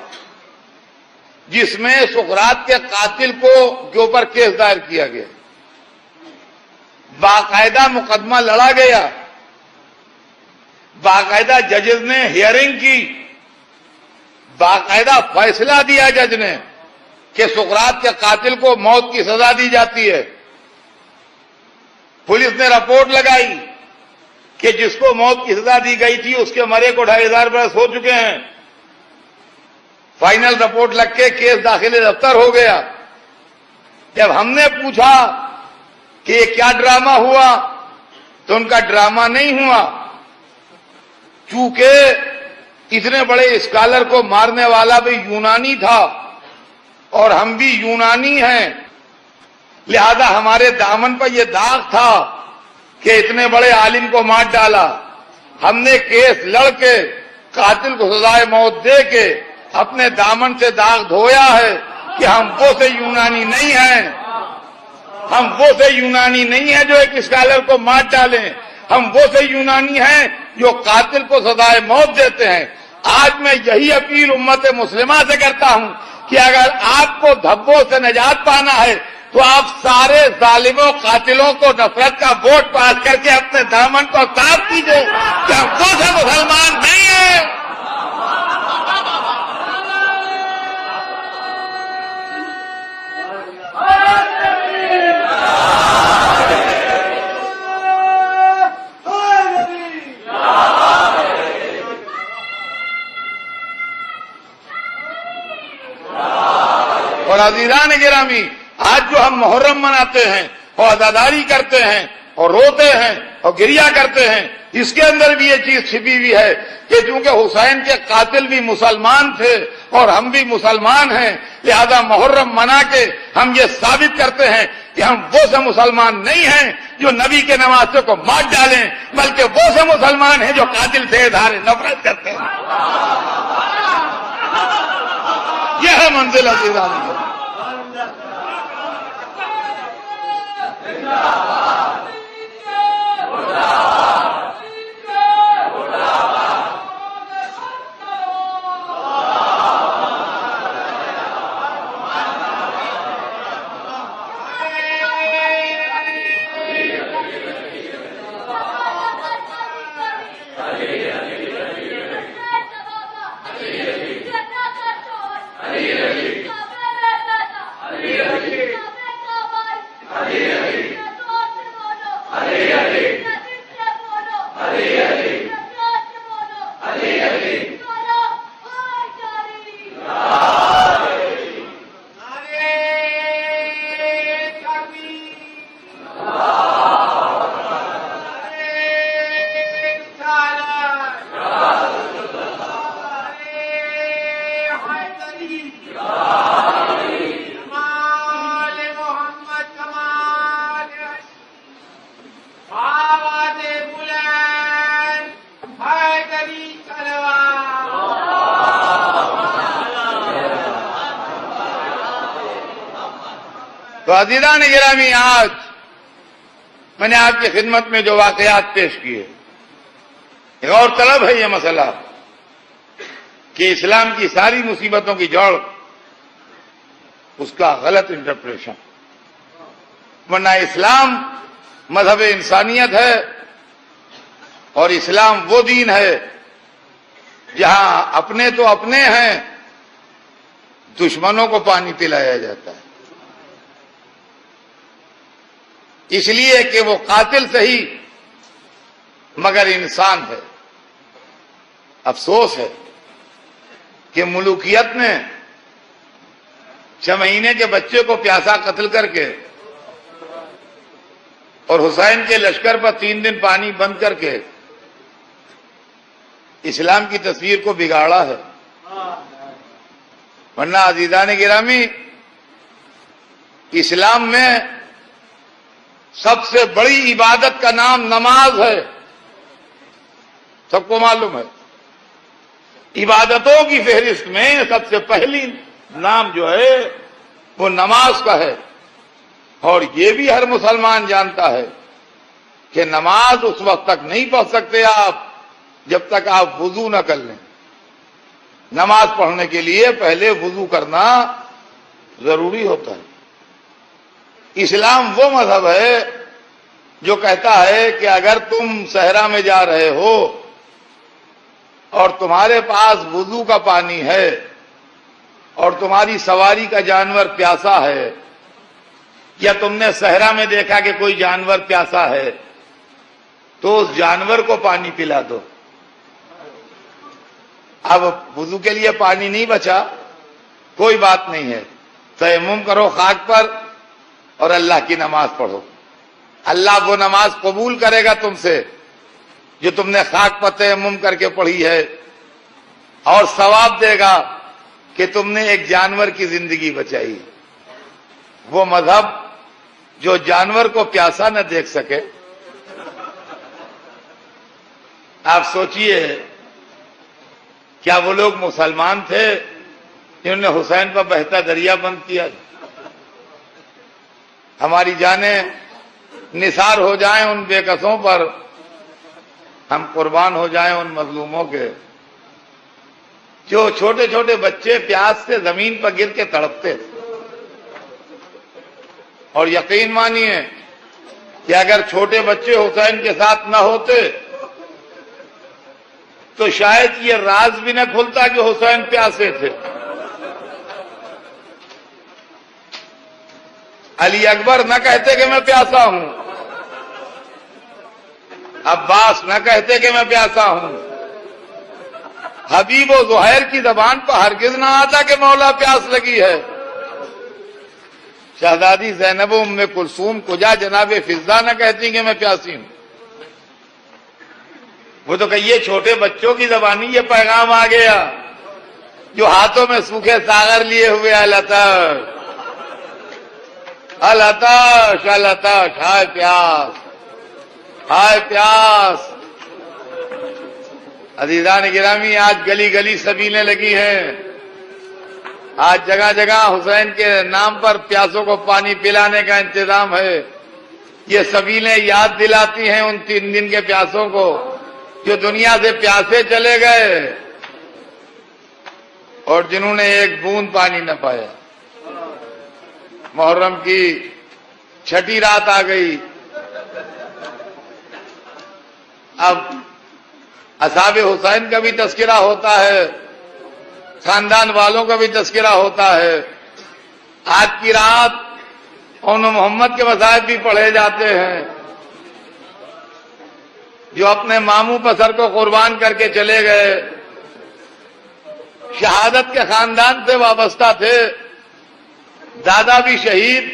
Speaker 1: جس میں سقراط کے قاتل کے اوپر کیس دائر کیا گیا، باقاعدہ مقدمہ لڑا گیا، باقاعدہ ججز نے ہیئرنگ کی، باقاعدہ فیصلہ دیا جج نے کہ سقراط کے قاتل کو موت کی سزا دی جاتی ہے۔ پولیس نے رپورٹ لگائی کہ جس کو موت کی سزا دی گئی تھی اس کے مرے کو 2500 برس ہو چکے ہیں۔ فائنل رپورٹ لگ کے کیس داخل دفتر ہو گیا۔ جب ہم نے پوچھا کہ یہ کیا ڈرامہ ہوا تو ان کا ڈرامہ نہیں ہوا، چونکہ اتنے بڑے اسکالر کو مارنے والا بھی یونانی تھا اور ہم بھی یونانی ہیں، لہذا ہمارے دامن پر یہ داغ تھا کہ اتنے بڑے عالم کو مار ڈالا۔ ہم نے کیس لڑ کے قاتل کو سزائے موت دے کے اپنے دامن سے داغ دھویا ہے کہ ہم وہ سے یونانی نہیں ہیں، ہم وہ سے یونانی نہیں ہیں جو ایک اسکالر کو مار ڈالیں، ہم وہ سے یونانی ہیں جو قاتل کو سزائے موت دیتے ہیں۔ آج میں یہی اپیل امت مسلمہ سے کرتا ہوں کہ اگر آپ کو دھبوں سے نجات پانا ہے تو آپ سارے ظالموں قاتلوں کو نفرت کا ووٹ پاس کر کے اپنے دامن کو صاف کیجئے کہ ہم وہ سے مسلمان نہیں ہیں۔ اور عزیزان گرامی، آج جو ہم محرم مناتے ہیں اور عزاداری کرتے ہیں اور روتے ہیں اور گریہ کرتے ہیں، اس کے اندر بھی یہ چیز چھپی ہوئی ہے کہ چونکہ حسین کے قاتل بھی مسلمان تھے اور ہم بھی مسلمان ہیں، لہذا محرم منا کے ہم یہ ثابت کرتے ہیں کہ ہم وہ سے مسلمان نہیں ہیں جو نبی کے نواسے کو مار ڈالیں، بلکہ وہ سے مسلمان ہیں جو قاتل سے اظہار نفرت کرتے ہیں۔ یہ ہے منزل عزیزان۔ تو عزیزان گرامی، آج میں نے آپ کی خدمت میں جو واقعات پیش کیے، غور طلب ہے یہ مسئلہ کہ اسلام کی ساری مصیبتوں کی جڑ اس کا غلط انٹرپریشن، ورنہ اسلام مذہب انسانیت ہے، اور اسلام وہ دین ہے جہاں اپنے تو اپنے ہیں، دشمنوں کو پانی پلایا جاتا ہے، اس لیے کہ وہ قاتل صحیح مگر انسان ہے۔ افسوس ہے کہ ملوکیت نے 6 مہینے کے بچے کو پیاسا قتل کر کے اور حسین کے لشکر پر 3 دن پانی بند کر کے اسلام کی تصویر کو بگاڑا ہے، ورنہ عزیزان گرامی اسلام میں سب سے بڑی عبادت کا نام نماز ہے، سب کو معلوم ہے۔ عبادتوں کی فہرست میں سب سے پہلی نام جو ہے وہ نماز کا ہے، اور یہ بھی ہر مسلمان جانتا ہے کہ نماز اس وقت تک نہیں پڑھ سکتے آپ جب تک آپ وضو نہ کر لیں۔ نماز پڑھنے کے لیے پہلے وضو کرنا ضروری ہوتا ہے۔ اسلام وہ مذہب ہے جو کہتا ہے کہ اگر تم صحرا میں جا رہے ہو اور تمہارے پاس وضو کا پانی ہے اور تمہاری سواری کا جانور پیاسا ہے، یا تم نے صحرا میں دیکھا کہ کوئی جانور پیاسا ہے، تو اس جانور کو پانی پلا دو۔ اب وضو کے لیے پانی نہیں بچا، کوئی بات نہیں ہے، تیمم کرو خاک پر اور اللہ کی نماز پڑھو۔ اللہ وہ نماز قبول کرے گا تم سے جو تم نے خاک پر تیمم کر کے پڑھی ہے، اور ثواب دے گا کہ تم نے ایک جانور کی زندگی بچائی۔ وہ مذہب جو جانور کو پیاسا نہ دیکھ سکے، آپ سوچئے کیا وہ لوگ مسلمان تھے جنہوں نے حسین پر بہتا دریا بند کیا؟ ہماری جانیں نثار ہو جائیں ان بے کسوں پر، ہم قربان ہو جائیں ان مظلوموں کے۔ جو چھوٹے چھوٹے بچے پیاس سے زمین پر گر کے تڑپتے تھے، اور یقین مانیے کہ اگر چھوٹے بچے حسین کے ساتھ نہ ہوتے تو شاید یہ راز بھی نہ کھلتا کہ حسین پیاسے تھے۔ علی اکبر نہ کہتے کہ میں پیاسا ہوں، عباس نہ کہتے کہ میں پیاسا ہوں، حبیب و زہیر کی زبان پر ہرگز نہ آتا کہ مولا پیاس لگی ہے۔ شہزادی زینب و ام کلثوم کجا جناب فضہ نہ کہتی کہ میں پیاسی ہوں۔ وہ تو کہیے چھوٹے بچوں کی زبانی یہ پیغام آ گیا جو ہاتھوں میں سوکھے ساغر لیے ہوئے العطش العطش العطش، ہائے پیاس ہائے پیاس۔ عزیزان گرامی آج گلی گلی سبیلیں لگی ہیں، آج جگہ جگہ حسین کے نام پر پیاسوں کو پانی پلانے کا انتظام ہے۔ یہ سبیلیں یاد دلاتی ہیں ان 3 دن کے پیاسوں کو جو دنیا سے پیاسے چلے گئے اور جنہوں نے ایک بوند پانی نہ پایا۔ محرم کی 6ٹھی رات آ گئی۔ اب اصحاب حسین کا بھی تذکرہ ہوتا ہے، خاندان والوں کا بھی تذکرہ ہوتا ہے۔ آج کی رات اون محمد کے مصائب بھی پڑھے جاتے ہیں جو اپنے ماموں پسر کو قربان کر کے چلے گئے، شہادت کے خاندان سے وابستہ تھے، دادا بھی شہید،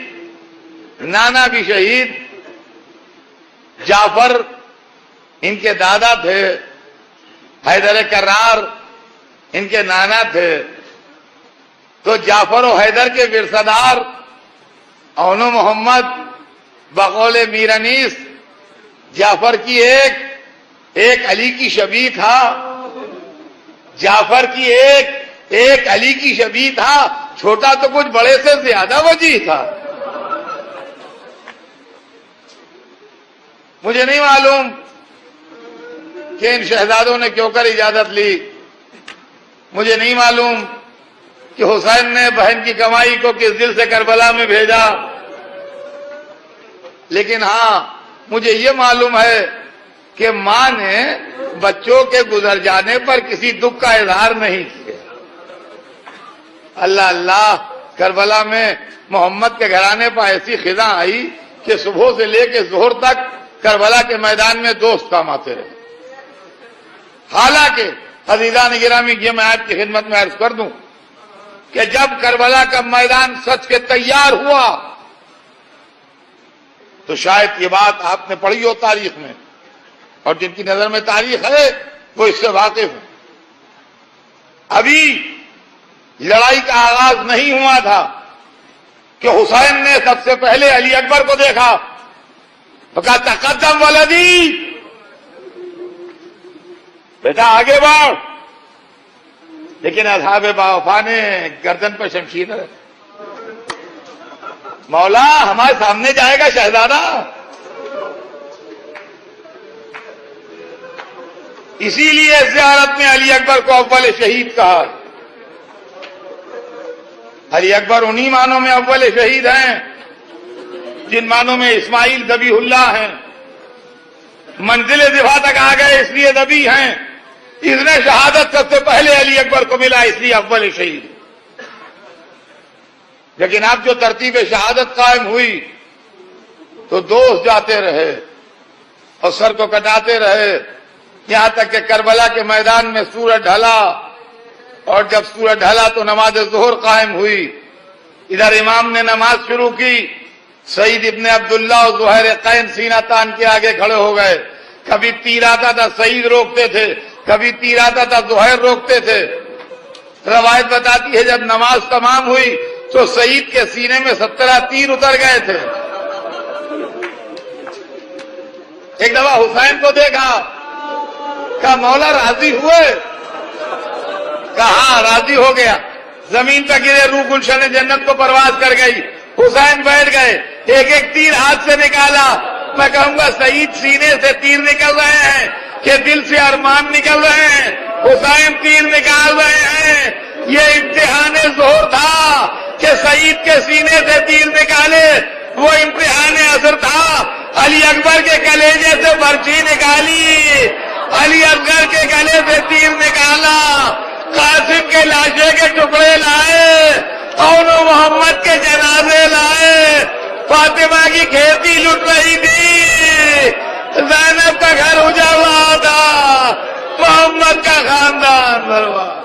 Speaker 1: نانا بھی شہید۔ جعفر ان کے دادا تھے، حیدر کرار ان کے نانا تھے۔ تو جعفر و حیدر کے ورثہ اون محمد بقول میر انیس جعفر کی ایک علی کی شبیہ تھا، جعفر کی ایک علی کی شبیہ تھا، چھوٹا تو کچھ بڑے سے زیادہ وجیح تھا۔ مجھے نہیں معلوم کہ ان شہزادوں نے کیوں کر اجازت لی، مجھے نہیں معلوم کہ حسین نے بہن کی کمائی کو کس دل سے کربلا میں بھیجا، لیکن ہاں مجھے یہ معلوم ہے کہ ماں نے بچوں کے گزر جانے پر کسی دکھ کا اظہار نہیں کیا۔ اللہ اللہ، کربلا میں محمد کے گھرانے پر ایسی خزاں آئی کہ صبح سے لے کے ظہر تک کربلا کے میدان میں دوست کام آتے رہے۔ حالانکہ عزیزان گرامی، یہ میں آپ کی خدمت میں عرض کر دوں کہ جب کربلا کا میدان سچ کے تیار ہوا تو شاید یہ بات آپ نے پڑھی ہو تاریخ میں، اور جن کی نظر میں تاریخ ہے وہ اس سے واقف ہیں۔ ابھی لڑائی کا آغاز نہیں ہوا تھا کہ حسین نے سب سے پہلے علی اکبر کو دیکھا، تو کہا تقدم ولدی، بیٹا آگے بڑھ۔ لیکن اصحاب باوفا نے گردن پر شمشیر ہے، مولا ہمارے سامنے جائے گا شہزادہ۔ اسی لیے زیارت میں علی اکبر کو اول شہید کہا۔ علی اکبر انہی معنوں میں اول شہید ہیں جن معنوں میں اسماعیل ذبیح اللہ ہیں، منزل دفاع تک آ گئے اس لیے ذبیح ہیں، اذن شہادت سب سے پہلے علی اکبر کو ملا اس لیے اول شہید۔ لیکن اب جو ترتیب شہادت قائم ہوئی تو دوست جاتے رہے اور سر کو کٹاتے رہے، یہاں تک کہ کربلا کے میدان میں سورج ڈھلا، اور جب سورج ڈھلا تو نماز ظہر قائم ہوئی۔ ادھر امام نے نماز شروع کی، سعید ابن عبداللہ اور زہیر قین سینہ تان کے آگے کھڑے ہو گئے۔ کبھی تیر آتا تھا سعید روکتے تھے، کبھی تیر آتا تھا زہیر روکتے تھے۔ روایت بتاتی ہے جب نماز تمام ہوئی تو سعید کے سینے میں 17 تیر اتر گئے تھے۔ ایک دفعہ حسین کو دیکھا، کہا مولا راضی ہوئے؟ کہا ہاں راضی ہو گیا۔ زمین پہ گرے، روح گلشن جنت کو پرواز کر گئی۔ حسین بیٹھ گئے، ایک ایک تیر ہاتھ سے نکالا۔ میں کہوں گا سعید سینے سے تیر نکل رہے ہیں کہ دل سے ارمان نکل رہے ہیں؟ حسین تیر نکال رہے ہیں۔ یہ امتحان ظہر تھا کہ سعید کے سینے سے تیر نکالے، وہ امتحان عصر تھا علی اکبر کے کلیجے سے برچھی نکالی، علی اصغر کے گلے سے تیر نکالا، قاسم کے لاشے کے ٹکڑے لائے، اون محمد کے جنازے لائے، فاطمہ کی کھیتی لٹ رہی تھی، زینب کا گھر اجاڑ رہا تھا، محمد کا خاندان برباد۔